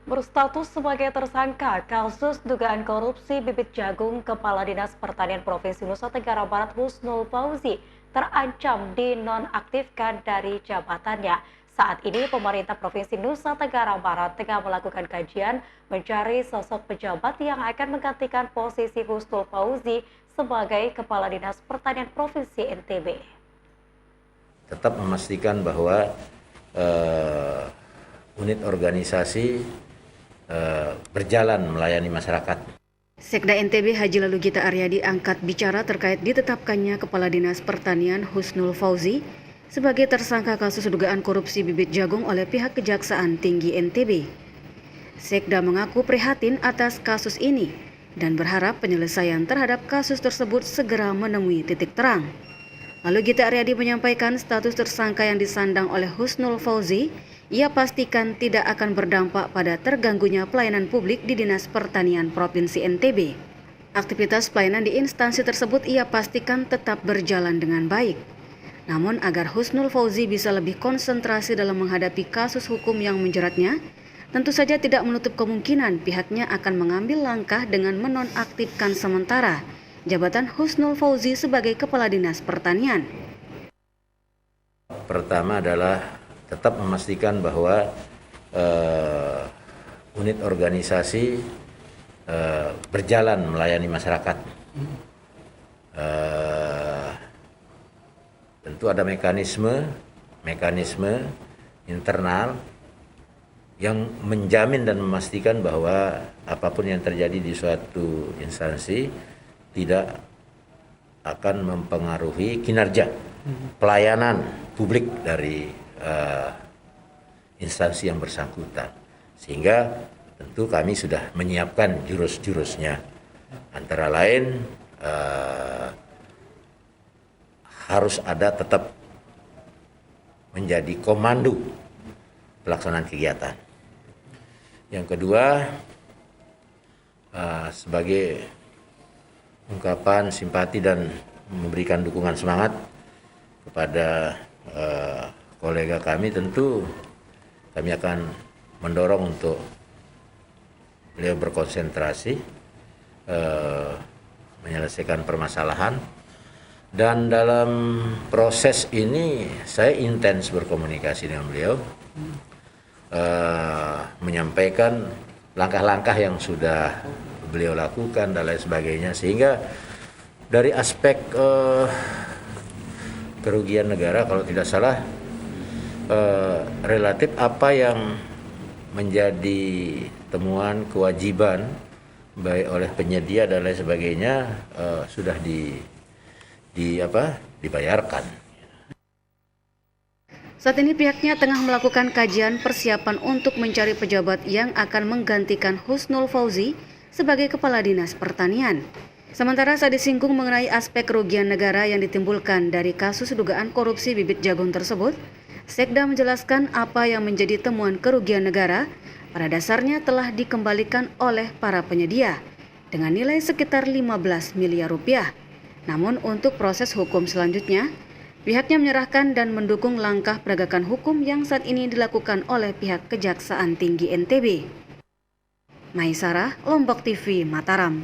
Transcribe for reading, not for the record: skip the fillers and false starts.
Berstatus sebagai tersangka kasus dugaan korupsi bibit jagung, Kepala Dinas Pertanian Provinsi Nusa Tenggara Barat Husnul Fauzi terancam dinonaktifkan dari jabatannya. Saat ini pemerintah Provinsi Nusa Tenggara Barat tengah melakukan kajian mencari sosok pejabat yang akan menggantikan posisi Husnul Fauzi sebagai Kepala Dinas Pertanian Provinsi NTB. Tetap memastikan bahwa unit organisasi berjalan melayani masyarakat. Sekda NTB Haji Lalu Gita Aryadi angkat bicara terkait ditetapkannya Kepala Dinas Pertanian Husnul Fauzi sebagai tersangka kasus dugaan korupsi bibit jagung oleh pihak Kejaksaan Tinggi NTB. Sekda mengaku prihatin atas kasus ini dan berharap penyelesaian terhadap kasus tersebut segera menemui titik terang. Lalu Gita Aryadi menyampaikan status tersangka yang disandang oleh Husnul Fauzi, ia pastikan tidak akan berdampak pada terganggunya pelayanan publik di Dinas Pertanian Provinsi NTB. Aktivitas pelayanan di instansi tersebut ia pastikan tetap berjalan dengan baik. Namun agar Husnul Fauzi bisa lebih konsentrasi dalam menghadapi kasus hukum yang menjeratnya, tentu saja tidak menutup kemungkinan pihaknya akan mengambil langkah dengan menonaktifkan sementara jabatan Husnul Fauzi sebagai Kepala Dinas Pertanian. Pertama adalah tetap memastikan bahwa unit organisasi berjalan melayani masyarakat. Tentu ada mekanisme internal yang menjamin dan memastikan bahwa apapun yang terjadi di suatu instansi tidak akan mempengaruhi kinerja pelayanan publik dari instansi yang bersangkutan, sehingga tentu kami sudah menyiapkan jurus-jurusnya, antara lain harus ada tetap menjadi komando pelaksanaan kegiatan. Yang kedua, sebagai ungkapan simpati dan memberikan dukungan semangat kepada kolega kami, tentu kami akan mendorong untuk beliau berkonsentrasi menyelesaikan permasalahan, dan dalam proses ini saya intens berkomunikasi dengan beliau, menyampaikan langkah-langkah yang sudah beliau lakukan dan lain sebagainya, sehingga dari aspek kerugian negara, kalau tidak salah relatif apa yang menjadi temuan kewajiban baik oleh penyedia dan lain sebagainya sudah dibayarkan. Saat ini pihaknya tengah melakukan kajian persiapan untuk mencari pejabat yang akan menggantikan Husnul Fauzi sebagai Kepala Dinas Pertanian. Sementara saat disinggung mengenai aspek kerugian negara yang ditimbulkan dari kasus dugaan korupsi bibit jagung tersebut, Sekda menjelaskan apa yang menjadi temuan kerugian negara pada dasarnya telah dikembalikan oleh para penyedia dengan nilai sekitar 15 miliar rupiah. Namun untuk proses hukum selanjutnya, pihaknya menyerahkan dan mendukung langkah penegakan hukum yang saat ini dilakukan oleh pihak Kejaksaan Tinggi NTB. Maisarah, Lombok TV, Mataram.